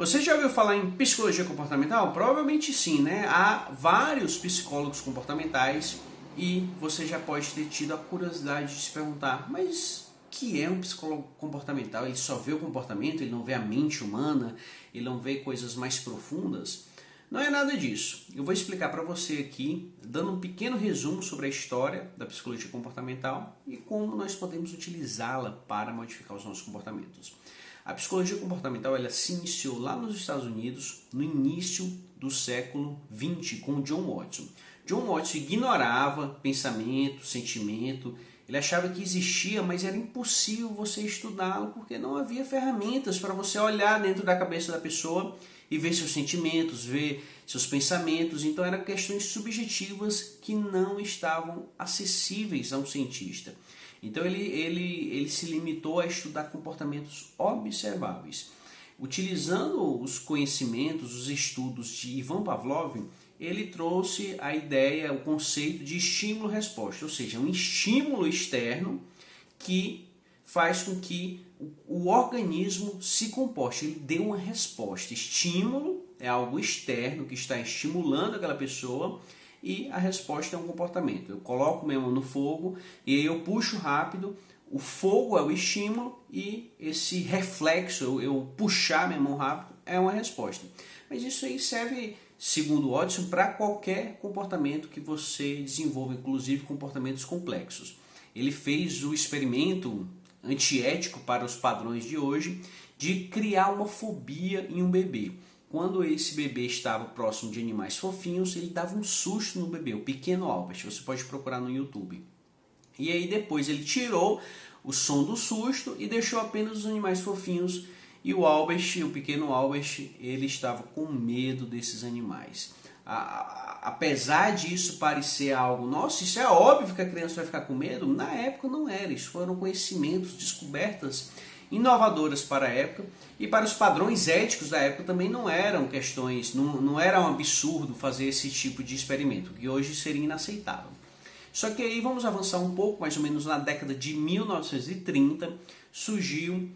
Você já ouviu falar em psicologia comportamental? Provavelmente sim, né? Há vários psicólogos comportamentais e você já pode ter tido a curiosidade de se perguntar, mas o que é um psicólogo comportamental? Ele só vê o comportamento, ele não vê a mente humana, ele não vê coisas mais profundas? Não é nada disso. Eu vou explicar para você aqui, dando um pequeno resumo sobre a história da psicologia comportamental e como nós podemos utilizá-la para modificar os nossos comportamentos. A psicologia comportamental ela se iniciou lá nos Estados Unidos no início do século XX com John Watson. John Watson ignorava pensamento, sentimento, ele achava que existia, mas era impossível você estudá-lo porque não havia ferramentas para você olhar dentro da cabeça da pessoa e ver seus sentimentos, ver seus pensamentos. Então eram questões subjetivas que não estavam acessíveis a um cientista. Então ele se limitou a estudar comportamentos observáveis. Utilizando os conhecimentos, os estudos de Ivan Pavlov, ele trouxe a ideia, o conceito de estímulo-resposta, ou seja, um estímulo externo que faz com que o organismo se comporte, ele dê uma resposta. Estímulo é algo externo que está estimulando aquela pessoa e a resposta é um comportamento. Eu coloco minha mão no fogo e aí eu puxo rápido, o fogo é o estímulo e esse reflexo, eu puxar minha mão rápido, é uma resposta. Mas isso aí serve, segundo Watson, para qualquer comportamento que você desenvolva, inclusive comportamentos complexos. Ele fez o experimento antiético para os padrões de hoje de criar uma fobia em um bebê. Quando esse bebê estava próximo de animais fofinhos, ele dava um susto no bebê, o pequeno Albert, você pode procurar no YouTube. E aí depois ele tirou o som do susto e deixou apenas os animais fofinhos e o Albert, o pequeno Albert, ele estava com medo desses animais. Apesar disso parecer algo, nossa, isso é óbvio que a criança vai ficar com medo, na época não era, isso foram conhecimentos, descobertas inovadoras para a época e para os padrões éticos da época também não eram questões, não era um absurdo fazer esse tipo de experimento, que hoje seria inaceitável. Só que aí vamos avançar um pouco, mais ou menos na década de 1930, surgiu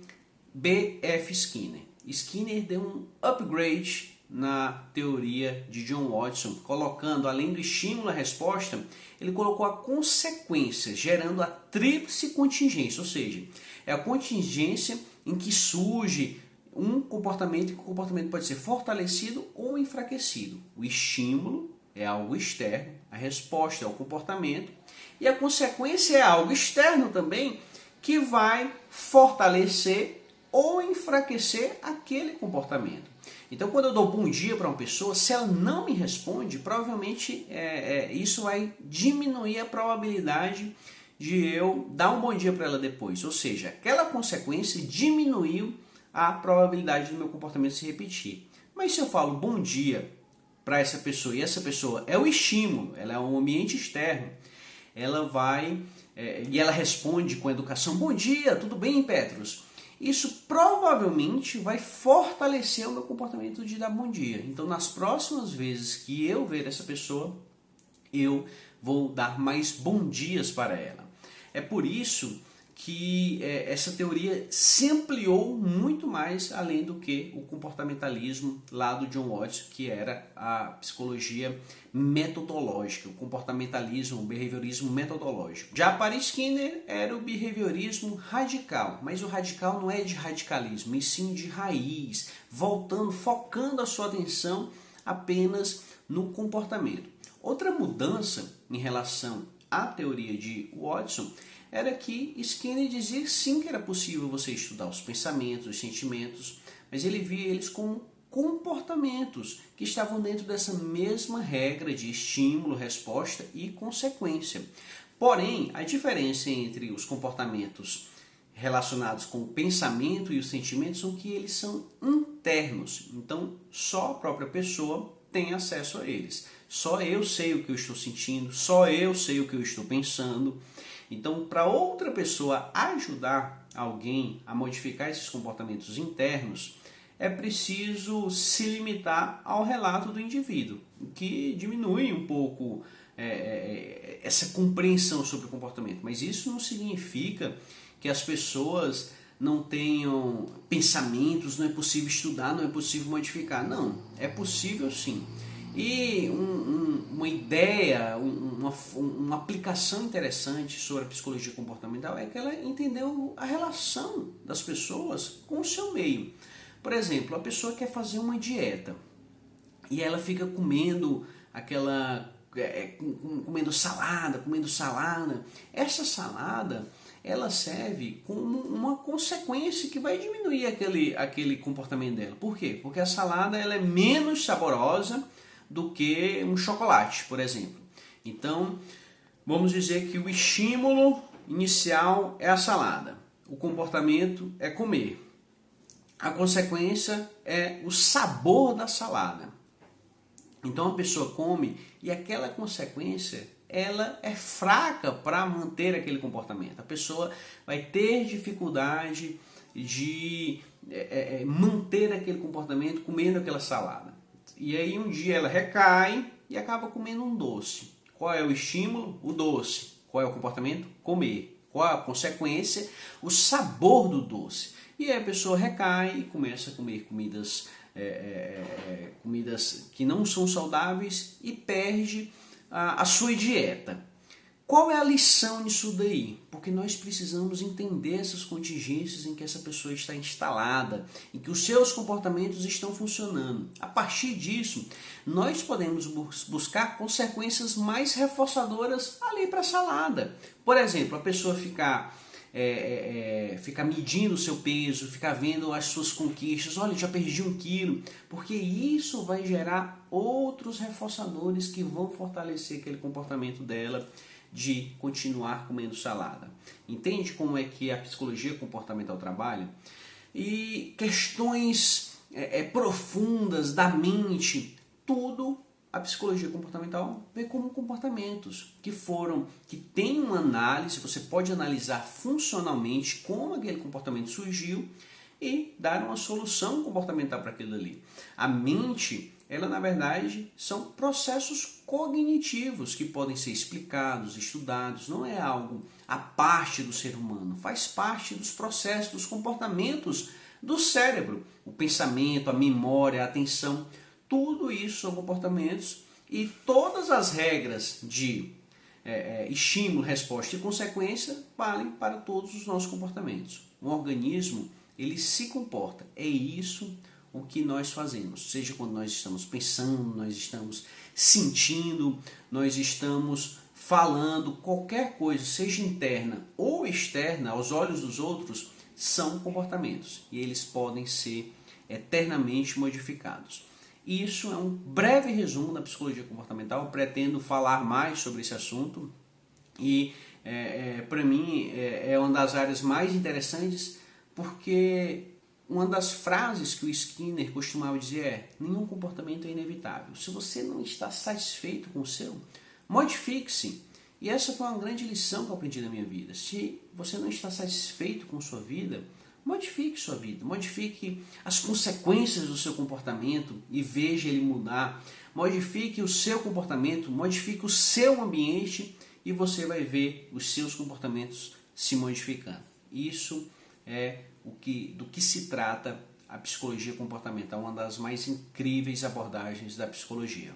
B.F. Skinner. Skinner deu um upgrade na teoria de John Watson, colocando, além do estímulo à resposta, ele colocou a consequência, gerando a tríplice contingência, ou seja, é a contingência em que surge um comportamento e que o comportamento pode ser fortalecido ou enfraquecido. O estímulo é algo externo, a resposta é o comportamento e a consequência é algo externo também que vai fortalecer ou enfraquecer aquele comportamento. Então, quando eu dou bom dia para uma pessoa, se ela não me responde, provavelmente isso vai diminuir a probabilidade de eu dar um bom dia para ela depois. Ou seja, aquela consequência diminuiu a probabilidade do meu comportamento se repetir. Mas se eu falo bom dia para essa pessoa e essa pessoa é o estímulo, ela é um ambiente externo, ela vai e ela responde com educação, bom dia, tudo bem, Petros? Isso provavelmente vai fortalecer o meu comportamento de dar bom dia. Então, nas próximas vezes que eu ver essa pessoa, eu vou dar mais bom dias para ela. É por isso que essa teoria se ampliou muito mais além do que o comportamentalismo lá do John Watson, que era a psicologia metodológica, o comportamentalismo, o behaviorismo metodológico. Já para Skinner era o behaviorismo radical, mas o radical não é de radicalismo, e sim de raiz, voltando, focando a sua atenção apenas no comportamento. Outra mudança em relação à teoria de Watson era que Skinner dizia sim que era possível você estudar os pensamentos, os sentimentos, mas ele via eles como comportamentos que estavam dentro dessa mesma regra de estímulo, resposta e consequência. Porém, a diferença entre os comportamentos relacionados com o pensamento e os sentimentos são que eles são internos. Então, só a própria pessoa tem acesso a eles. Só eu sei o que eu estou sentindo, só eu sei o que eu estou pensando. Então, para outra pessoa ajudar alguém a modificar esses comportamentos internos, é preciso se limitar ao relato do indivíduo, o que diminui um pouco essa compreensão sobre o comportamento. Mas isso não significa que as pessoas não tenham pensamentos, não é possível estudar, não é possível modificar. Não, é possível sim. E uma ideia, uma aplicação interessante sobre a psicologia comportamental é que ela entendeu a relação das pessoas com o seu meio. Por exemplo, a pessoa quer fazer uma dieta e ela fica comendo comendo salada. Essa salada ela serve como uma consequência que vai diminuir aquele comportamento dela. Por quê? Porque a salada ela é menos saborosa do que um chocolate, por exemplo. Então, vamos dizer que o estímulo inicial é a salada, o comportamento é comer. A consequência é o sabor da salada. Então a pessoa come e aquela consequência ela é fraca para manter aquele comportamento. A pessoa vai ter dificuldade de manter aquele comportamento comendo aquela salada. E aí um dia ela recai e acaba comendo um doce. Qual é o estímulo? O doce. Qual é o comportamento? Comer. Qual é a consequência? O sabor do doce. E aí a pessoa recai e começa a comer comidas que não são saudáveis e perde a sua dieta. Qual é a lição nisso daí? Porque nós precisamos entender essas contingências em que essa pessoa está instalada, em que os seus comportamentos estão funcionando. A partir disso, nós podemos buscar consequências mais reforçadoras ali para a salada. Por exemplo, a pessoa ficar medindo o seu peso, ficar vendo as suas conquistas, olha, já perdi 1 quilo, porque isso vai gerar outros reforçadores que vão fortalecer aquele comportamento dela de continuar comendo salada. Entende como é que a psicologia comportamental trabalha? E questões profundas da mente, tudo a psicologia comportamental vê como comportamentos que têm uma análise, você pode analisar funcionalmente como aquele comportamento surgiu e dar uma solução comportamental para aquilo ali. A mente, ela na verdade são processos cognitivos que podem ser explicados, estudados, não é algo à parte do ser humano, faz parte dos processos, dos comportamentos do cérebro, o pensamento, a memória, a atenção. Tudo isso são comportamentos e todas as regras de estímulo, resposta e consequência valem para todos os nossos comportamentos. Um organismo, ele se comporta. É isso o que nós fazemos. Seja quando nós estamos pensando, nós estamos sentindo, nós estamos falando, qualquer coisa, seja interna ou externa, aos olhos dos outros, são comportamentos. E eles podem ser eternamente modificados. Isso é um breve resumo da psicologia comportamental. Eu pretendo falar mais sobre esse assunto e para mim é uma das áreas mais interessantes, porque uma das frases que o Skinner costumava dizer é: nenhum comportamento é inevitável. Se você não está satisfeito com o seu, modifique-se. E essa foi uma grande lição que eu aprendi na minha vida. Se você não está satisfeito com sua vida, modifique sua vida, modifique as consequências do seu comportamento e veja ele mudar. Modifique o seu comportamento, modifique o seu ambiente e você vai ver os seus comportamentos se modificando. Isso é do que se trata a psicologia comportamental, uma das mais incríveis abordagens da psicologia.